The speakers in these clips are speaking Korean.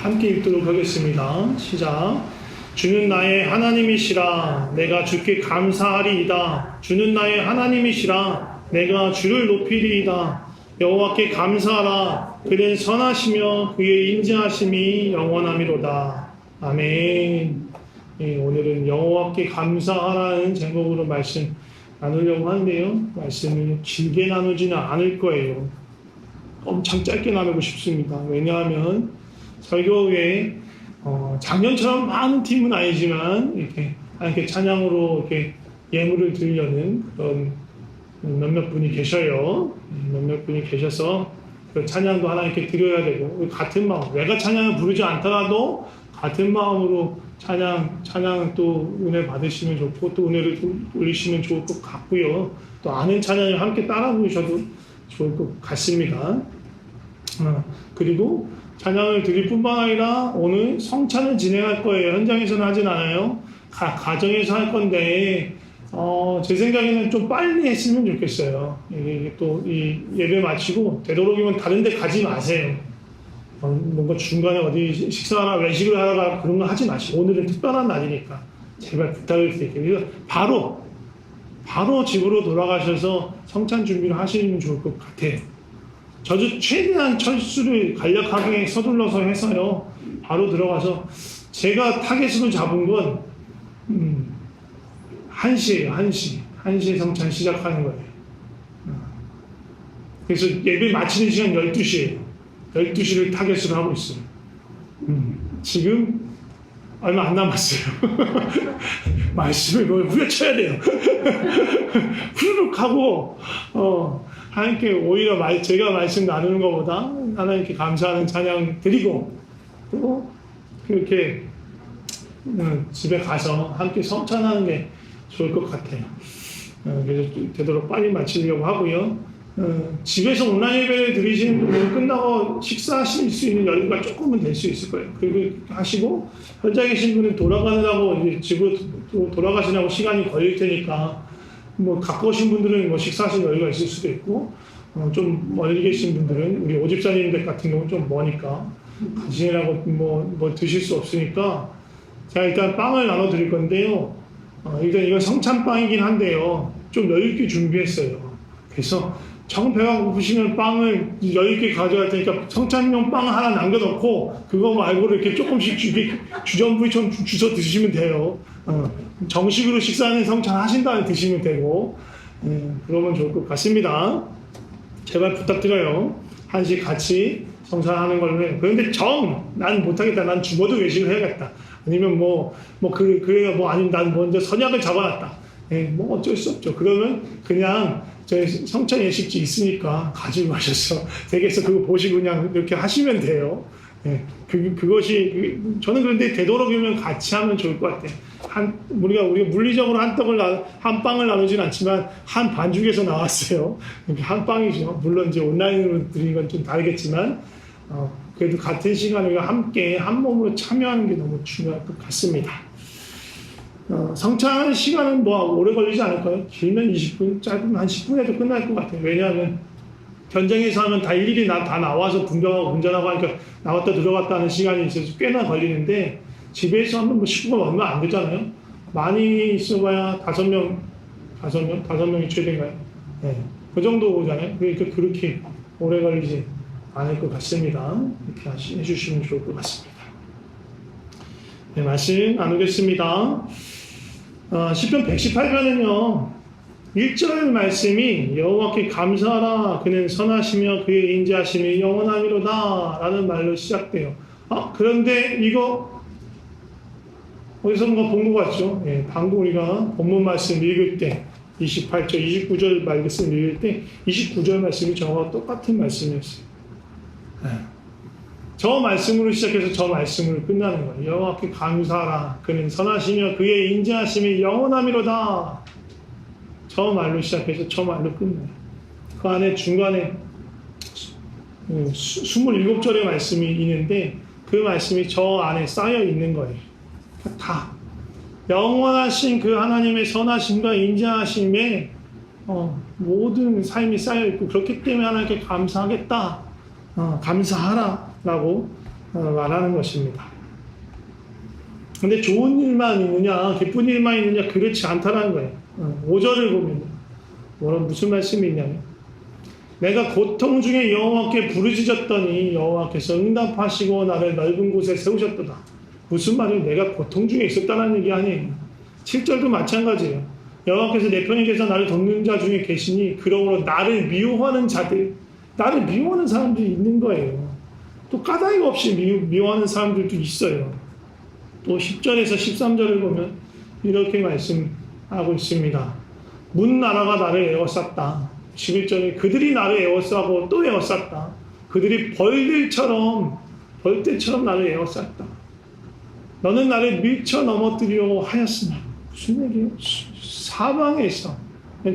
함께 읽도록 하겠습니다. 시작. 주는 나의 하나님이시라 내가 주께 감사하리이다. 주는 나의 하나님이시라 내가 주를 높이리이다. 여호와께 감사하라. 그는 선하시며 그의 인자하심이 영원하미로다. 아멘. 오늘은 여호와께 감사하라는 제목으로 말씀 나누려고 하는데요. 말씀을 길게 나누지는 않을 거예요. 엄청 짧게 나누고 싶습니다. 왜냐하면 설교 후에 작년처럼 많은 팀은 아니지만 이렇게 찬양으로 이렇게 예물을 드리려는 그런 몇몇 분이 계셔요. 몇몇 분이 계셔서 그 찬양도 하나님께 드려야 되고 같은 마음, 내가 찬양을 부르지 않더라도 같은 마음으로 찬양 또 은혜 받으시면 좋고 또 은혜를 올리시면 좋을 것 같고요. 또 아는 찬양을 함께 따라 부르셔도 좋을 것 같습니다. 그리고 찬양을 드릴 뿐만 아니라 오늘 성찬을 진행할 거예요. 현장에서는 하진 않아요. 가정에서 할 건데 제 생각에는 좀 빨리 했으면 좋겠어요. 또 이 예배 마치고 되도록이면 다른 데 가지 마세요. 뭔가 중간에 어디 식사하나 외식을 하다가 그런 거 하지 마시고 오늘은 특별한 날이니까 제발 부탁을 드릴게요. 그래서 바로 집으로 돌아가셔서 성찬 준비를 하시면 좋을 것 같아요. 저도 최대한 철수를 간략하게 서둘러서 해서요. 바로 들어가서 제가 타겟으로 잡은 건 1시예요. 1시에 성찬 시작하는 거예요. 그래서 예배 마치는 시간 12시예요. 12시를 타겟으로 하고 있어요. 지금 얼마 안 남았어요. 말씀을 뭘 후려쳐야 돼요. 후루룩 하고 하나님께 오히려 제가 말씀 나누는 것보다 하나님께 감사하는 찬양 드리고 또 그렇게 집에 가서 함께 성찬하는 게 좋을 것 같아요. 그래서 되도록 빨리 마치려고 하고요. 집에서 온라인 예배를 드리시는 분은 끝나고 식사하실 수 있는 여유가 조금은 될 수 있을 거예요. 그리고 하시고 현장에 계신 분은 돌아가느라고 이제 집으로 돌아가시느라고 시간이 걸릴 테니까 가까우신 분들은 식사하실 여유가 있을 수도 있고 좀 멀리 계신 분들은 우리 오집사님들 같은 경우는 좀 머니까 가시느라고 뭐 드실 수 없으니까 제가 일단 빵을 나눠 드릴 건데요. 일단 이건 성찬빵이긴 한데요. 좀 여유 있게 준비했어요. 그래서 정 배가 고프시면 빵을 여유있게 가져갈 테니까 성찬용 빵 하나 남겨놓고 그거 말고 이렇게 조금씩 주전부리처럼 주워 드시면 돼요. 정식으로 식사는 성찬 하신 다음에 드시면 되고 그러면 좋을 것 같습니다. 제발 부탁드려요. 1시 같이 성찬하는 걸로 해요. 그런데 난 못하겠다. 난 죽어도 외식을 해야겠다. 아니면 그래요. 아니면 난 먼저 선약을 잡아놨다. 어쩔 수 없죠. 그러면 그냥 저희 성찬 예식지 있으니까 가지고 가셔서 댁에서 그거 보시고 그냥 이렇게 하시면 돼요. 그것이 저는 그런데 되도록이면 같이 하면 좋을 것 같아요. 우리가 물리적으로 한 빵을 나누진 않지만 한 반죽에서 나왔어요. 한 빵이죠. 물론 이제 온라인으로 드리는 건 좀 다르겠지만 그래도 같은 시간에 우리가 함께 한 몸으로 참여하는 게 너무 중요할 것 같습니다. 성찬 시간은 오래 걸리지 않을까요? 길면 20분, 짧으면 한 10분에도 끝날 것 같아요. 왜냐하면 현장에서 하면 다 일일이 다 나와서 분명하고 운전하고 하니까 나왔다 들어갔다 하는 시간이 있어서 꽤나 걸리는데 집에서 하면 10분 얼마 안 되잖아요. 많이 있어봐야 5명이 최대인가요? 그 정도 오잖아요. 그러니까 그렇게 오래 걸리지 않을 것 같습니다. 이렇게 해주시면 좋을 것 같습니다. 말씀 나누겠습니다. 시편 118편은요 1절 말씀이 여호와께 감사하라 그는 선하시며 그의 인자하심이 영원하미로다 라는 말로 시작돼요. 그런데 이거 어디선가 본 것 같죠? 방금 우리가 본문 말씀 읽을 때 28절, 29절 말씀 읽을 때 29절 말씀이 저와 똑같은 말씀이었어요. 저 말씀으로 시작해서 저 말씀으로 끝나는 거예요. 여호와께 감사하라. 그는 선하시며 그의 인자하심이 영원하미로다. 저 말로 시작해서 저 말로 끝나요. 그 안에 중간에 27절의 말씀이 있는데 그 말씀이 저 안에 쌓여 있는 거예요. 다 영원하신 그 하나님의 선하심과 인자하심에 모든 삶이 쌓여 있고 그렇기 때문에 하나님께 감사하겠다. 감사하라 라고 말하는 것입니다. 근데 좋은 일만 있느냐, 기쁜 일만 있느냐, 그렇지 않다라는 거예요. 5절을 보면 무슨 말씀이 있냐면, 내가 고통 중에 여호와께 부르짖었더니 여호와께서 응답하시고 나를 넓은 곳에 세우셨도다. 무슨 말이에요? 내가 고통 중에 있었다는 얘기 아니에요. 7절도 마찬가지예요. 여호와께서 내 편에 계셔 나를 돕는 자 중에 계시니 그러므로 나를 미워하는 자들, 나를 미워하는 사람들이 있는 거예요. 또 까닭 없이 미워하는 사람들도 있어요. 또 10절에서 13절을 보면 이렇게 말씀하고 있습니다. 문 나라가 나를 에워쌌다. 11절에 그들이 나를 에워싸고 또 에워쌌다. 그들이 벌떼처럼 나를 에워쌌다. 너는 나를 밀쳐 넘어뜨리려고 하였으나 무슨 얘기예요? 사방에 있어.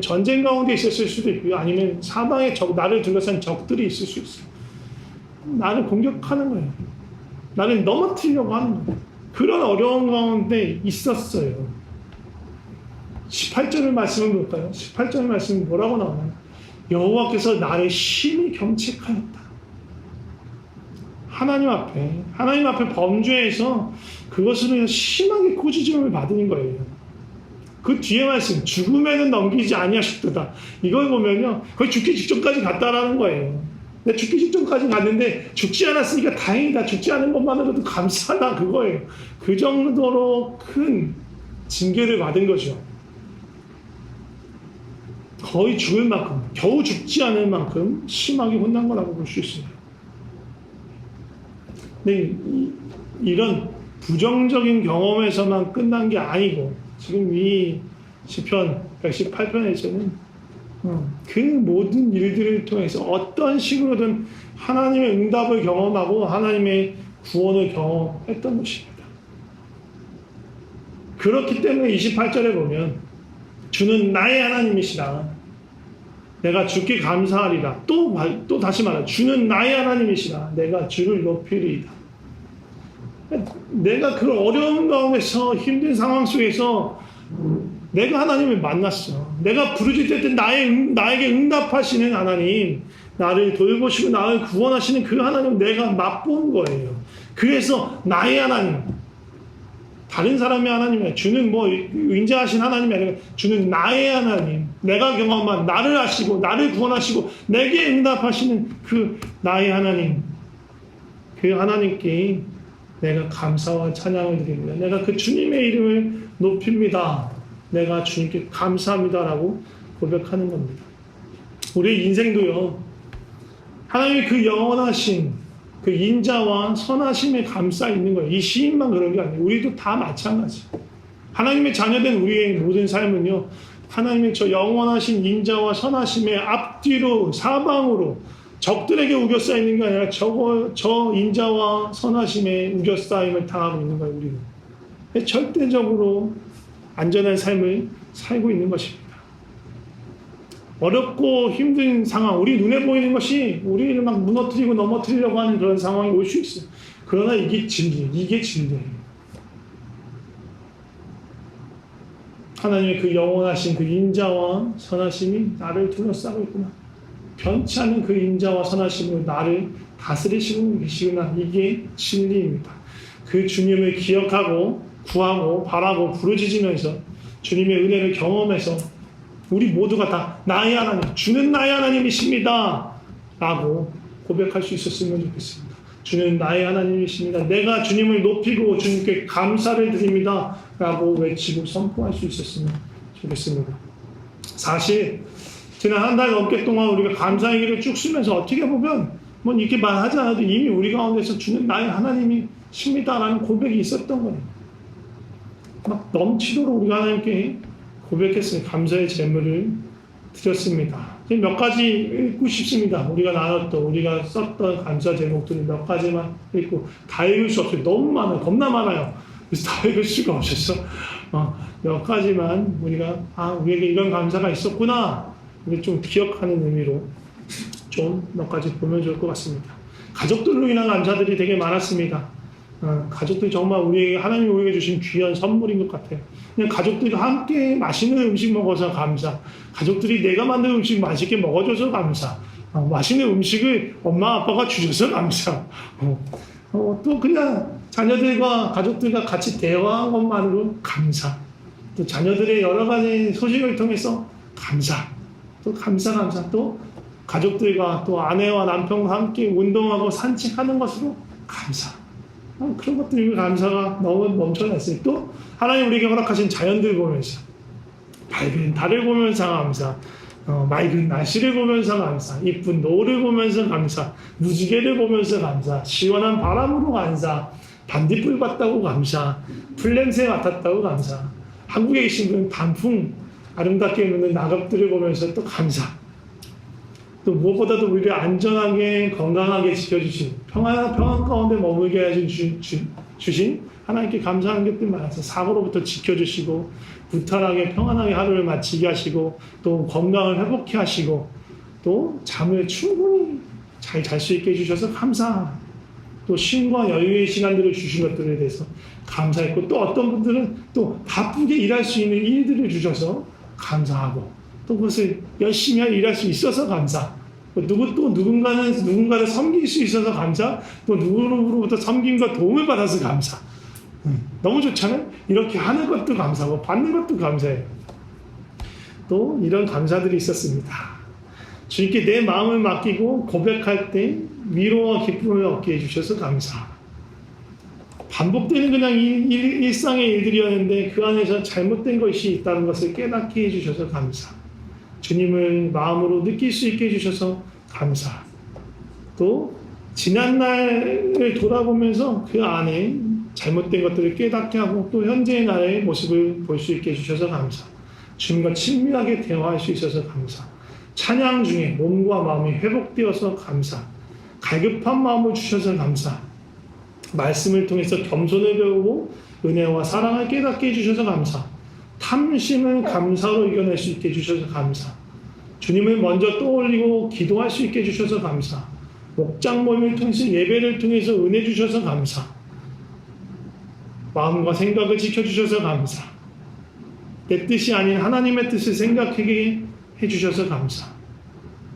전쟁 가운데 있었을 수도 있고요. 아니면 사방에 나를 둘러싼 적들이 있을 수 있어요. 나를 공격하는 거예요. 나를 넘어뜨리려고 하는 거예요. 그런 어려운 가운데 있었어요. 18절의 말씀을 볼까요? 18절의 말씀이 뭐라고 나오나요? 여호와께서 나를 심히 경책하였다. 하나님 앞에 범죄해서 그것으로 심하게 꾸짖음을 받는 거예요. 그 뒤에 말씀, 죽음에는 넘기지 아니하셨도다. 이걸 보면요, 거의 죽기 직전까지 갔다라는 거예요. 근데 죽기 직전까지 갔는데 죽지 않았으니까 다행이다. 죽지 않은 것만으로도 감사하다. 그거예요. 그 정도로 큰 징계를 받은 거죠. 거의 죽을 만큼, 겨우 죽지 않을 만큼 심하게 혼난 거라고 볼 수 있습니다. 근데 이런 부정적인 경험에서만 끝난 게 아니고 지금 이 시편 118편에서는 그 모든 일들을 통해서 어떤 식으로든 하나님의 응답을 경험하고 하나님의 구원을 경험했던 것입니다. 그렇기 때문에 28절에 보면 주는 나의 하나님이시라. 내가 주께 감사하리라. 또 다시 말하라. 주는 나의 하나님이시라. 내가 주를 높이리이다. 내가 그 어려운 가운데서 힘든 상황 속에서 내가 하나님을 만났어. 내가 부르짖을 때 나에게 응답하시는 하나님, 나를 돌보시고 나를 구원하시는 그 하나님 내가 맛본 거예요. 그래서 나의 하나님, 다른 사람의 하나님이 주는 인자하신 하나님이 아니라 주는 나의 하나님, 내가 경험한 나를 아시고 나를 구원하시고 내게 응답하시는 그 나의 하나님, 그 하나님께 내가 감사와 찬양을 드립니다. 내가 그 주님의 이름을 높입니다. 내가 주님께 감사합니다라고 고백하는 겁니다. 우리 인생도요, 하나님의 그 영원하신 그 인자와 선하심에 감싸 있는 거예요. 이 시인만 그런 게 아니에요. 우리도 다 마찬가지. 하나님의 자녀된 우리의 모든 삶은요, 하나님의 저 영원하신 인자와 선하심의 앞뒤로 사방으로 적들에게 우겨싸 있는 게 아니라 저 인자와 선하심에 우겨싸임을 당하고 있는 거예요. 우리는 절대적으로 안전한 삶을 살고 있는 것입니다. 어렵고 힘든 상황, 우리 눈에 보이는 것이 우리를 막 무너뜨리고 넘어뜨리려고 하는 그런 상황이 올 수 있어요. 그러나 이게 진리예요. 하나님의 그 영원하신 그 인자와 선하심이 나를 둘러싸고 있구나. 변치 않은 그 인자와 선하심으로 나를 다스리시고 계시구나. 이게 진리입니다. 그 주님을 기억하고 구하고 바라고 부르짖으면서 주님의 은혜를 경험해서 우리 모두가 다 나의 하나님, 주는 나의 하나님이십니다 라고 고백할 수 있었으면 좋겠습니다. 주는 나의 하나님이십니다. 내가 주님을 높이고 주님께 감사를 드립니다 라고 외치고 선포할 수 있었으면 좋겠습니다. 사실 지난 한 달 넘게 동안 우리가 감사의 길을 쭉 쓰면서 어떻게 보면 이렇게 말하지 않아도 이미 우리 가운데서 주는 나의 하나님이십니다 라는 고백이 있었던 거예요. 막 넘치도록 우리가 하나님께 고백했어요. 감사의 제물을 드렸습니다. 몇 가지 읽고 싶습니다. 우리가 나눴던, 우리가 썼던 감사 제목들을 몇 가지만 읽고 다 읽을 수 없어요. 너무 많아요. 겁나 많아요. 그래서 다 읽을 수가 없어서 몇 가지만 우리에게 이런 감사가 있었구나. 우리 좀 기억하는 의미로 좀 몇 가지 보면 좋을 것 같습니다. 가족들로 인한 감사들이 되게 많았습니다. 가족들이 정말 하나님이 우리에게 주신 귀한 선물인 것 같아요. 그냥 가족들이 함께 맛있는 음식 먹어서 감사. 가족들이 내가 만든 음식 맛있게 먹어줘서 감사. 맛있는 음식을 엄마 아빠가 주셔서 감사. 또 그냥 자녀들과 가족들과 같이 대화한 것만으로 감사. 또 자녀들의 여러 가지 소식을 통해서 감사. 또 감사. 또 가족들과 또 아내와 남편과 함께 운동하고 산책하는 것으로 감사. 그런 것들이 감사가 너무 넘쳐났어요. 또 하나님 우리에게 허락하신 자연들 보면서 밝은 달을 보면서 감사. 맑은 날씨를 보면서 감사, 이쁜 노을을 보면서 감사, 무지개를 보면서 감사, 시원한 바람으로 감사, 반딧불 같다고 감사, 풀냄새 맡았다고 감사, 한국에 계신 분은 단풍 아름답게 무는 낙엽들을 보면서 또 감사. 또 무엇보다도 우리를 안전하게 건강하게 지켜주신 평안 가운데 머물게 해주신 하나님께 감사하는 것들 많아서 사고로부터 지켜주시고 무탈하게 평안하게 하루를 마치게 하시고 또 건강을 회복케 하시고 또 잠을 충분히 잘 잘 수 있게 해주셔서 감사. 또 쉼과 여유의 시간들을 주신 것들에 대해서 감사했고 또 어떤 분들은 또 바쁘게 일할 수 있는 일들을 주셔서 감사하고 또 그것을 열심히 일할 수 있어서 감사. 또 누군가를 섬길 수 있어서 감사. 또 누구로부터 섬김과 도움을 받아서 감사. 너무 좋잖아요. 이렇게 하는 것도 감사하고 받는 것도 감사해요. 또 이런 감사들이 있었습니다. 주님께 내 마음을 맡기고 고백할 때 위로와 기쁨을 얻게 해주셔서 감사. 반복되는 그냥 일상의 일들이었는데 그 안에서 잘못된 것이 있다는 것을 깨닫게 해주셔서 감사. 주님을 마음으로 느낄 수 있게 해주셔서 감사. 또 지난날을 돌아보면서 그 안에 잘못된 것들을 깨닫게 하고 또 현재의 나의 모습을 볼 수 있게 해주셔서 감사. 주님과 친밀하게 대화할 수 있어서 감사. 찬양 중에 몸과 마음이 회복되어서 감사. 갈급한 마음을 주셔서 감사. 말씀을 통해서 겸손을 배우고 은혜와 사랑을 깨닫게 해주셔서 감사. 탐심을 감사로 이겨낼 수 있게 해주셔서 감사. 주님을 먼저 떠올리고 기도할 수 있게 해주셔서 감사. 목장 모임을 통해서 예배를 통해서 은혜 주셔서 감사. 마음과 생각을 지켜주셔서 감사. 내 뜻이 아닌 하나님의 뜻을 생각하게 해주셔서 감사.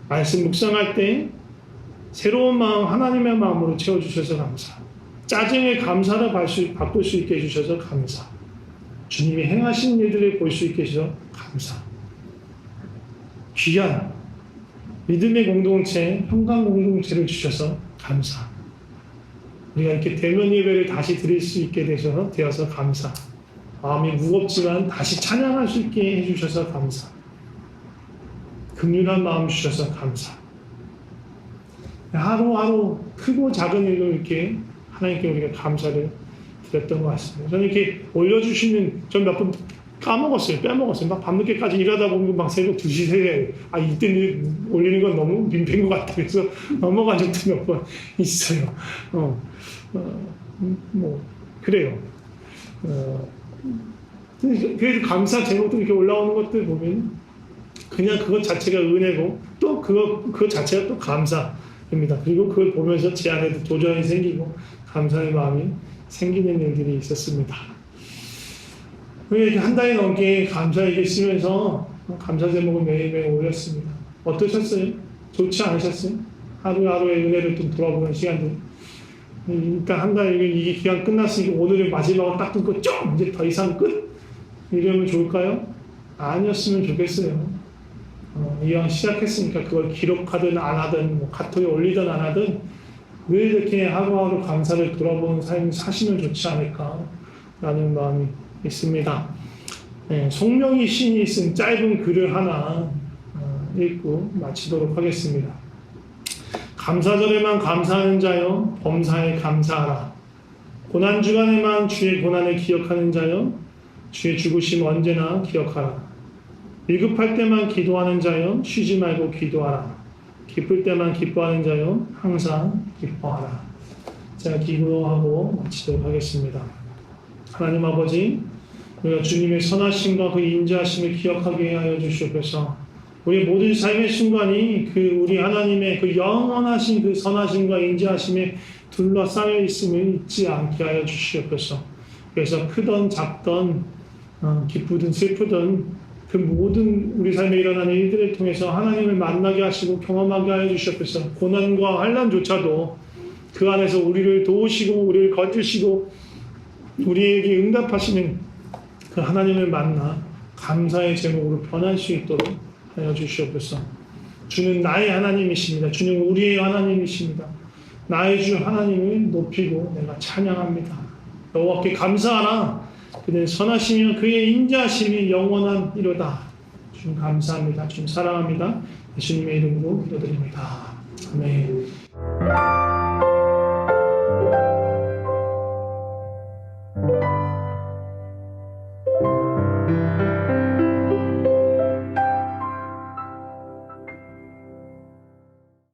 말씀 묵상할 때 새로운 마음, 하나님의 마음으로 채워주셔서 감사. 짜증의 감사로 바꿀 수 있게 해주셔서 감사. 주님이 행하신 일들을 볼 수 있게 해주셔서 감사. 귀한 믿음의 공동체, 평강 공동체를 주셔서 감사. 우리가 이렇게 대면 예배를 다시 드릴 수 있게 되어서 감사. 마음이 무겁지만 다시 찬양할 수 있게 해주셔서 감사. 긍휼한 마음 주셔서 감사. 하루하루 크고 작은 일로 이렇게 하나님께 우리가 감사를 드렸던 것 같습니다. 저는 이렇게 올려주시는, 전 몇 번 까먹었어요. 빼먹었어요. 막 밤늦게까지 일하다 보면 막 새벽 2시, 3시, 이때 올리는 건 너무 민폐인 것 같아. 그래서 넘어간 적도 몇 번 있어요. 그래요. 그래도 감사 제목도 이렇게 올라오는 것들 보면 그냥 그것 자체가 은혜고 또 그것 자체가 또 감사입니다. 그리고 그걸 보면서 제 안에도 도전이 생기고 감사의 마음이 생기는 일들이 있었습니다. 이렇게 한 달이 넘게 감사 얘기 쓰면서 감사 제목을 매일매일 올렸습니다. 어떠셨어요? 좋지 않으셨어요? 하루하루의 은혜를 좀 돌아보는 시간들. 일단 한 달 이 기간 끝났으니까 오늘은 마지막으로 딱 끊고 좀 이제 더 이상 끝? 이러면 좋을까요? 아니었으면 좋겠어요. 이왕 시작했으니까 그걸 기록하든 안 하든 카톡에 올리든 안 하든 늘 이렇게 하루하루 감사를 돌아보는 삶을 사시면 좋지 않을까라는 마음이 있습니다. 송명희 시인이 쓴 짧은 글을 하나 읽고 마치도록 하겠습니다. 감사절에만 감사하는 자여 범사에 감사하라. 고난주간에만 주의 고난을 기억하는 자여 주의 죽으심 언제나 기억하라. 위급할 때만 기도하는 자여 쉬지 말고 기도하라. 기쁠 때만 기뻐하는 자여 항상 기뻐하라. 제가 기도하고 마치도록 하겠습니다. 하나님 아버지, 우리가 주님의 선하심과 그 인자하심을 기억하게 하여 주시옵소서. 우리 모든 삶의 순간이 그 우리 하나님의 그 영원하신 그 선하심과 인자하심에 둘러싸여 있음을 잊지 않게 하여 주시옵소서. 그래서 크던 작던 기쁘든 슬프든 그 모든 우리 삶에 일어나는 일들을 통해서 하나님을 만나게 하시고 경험하게 하여 주시옵소서. 고난과 환난조차도 그 안에서 우리를 도우시고 우리를 건지시고 우리에게 응답하시는 그 하나님을 만나 감사의 제목으로 변할 수 있도록 하여 주시옵소서. 주는 나의 하나님이십니다. 주는 우리의 하나님이십니다. 나의 주 하나님을 높이고 내가 찬양합니다. 여호와께 감사하라. 그는 선하시며 그의 인자하심이 영원한 이로다. 주님 감사합니다. 주님 사랑합니다. 예수님의 이름으로 기도드립니다. 아멘.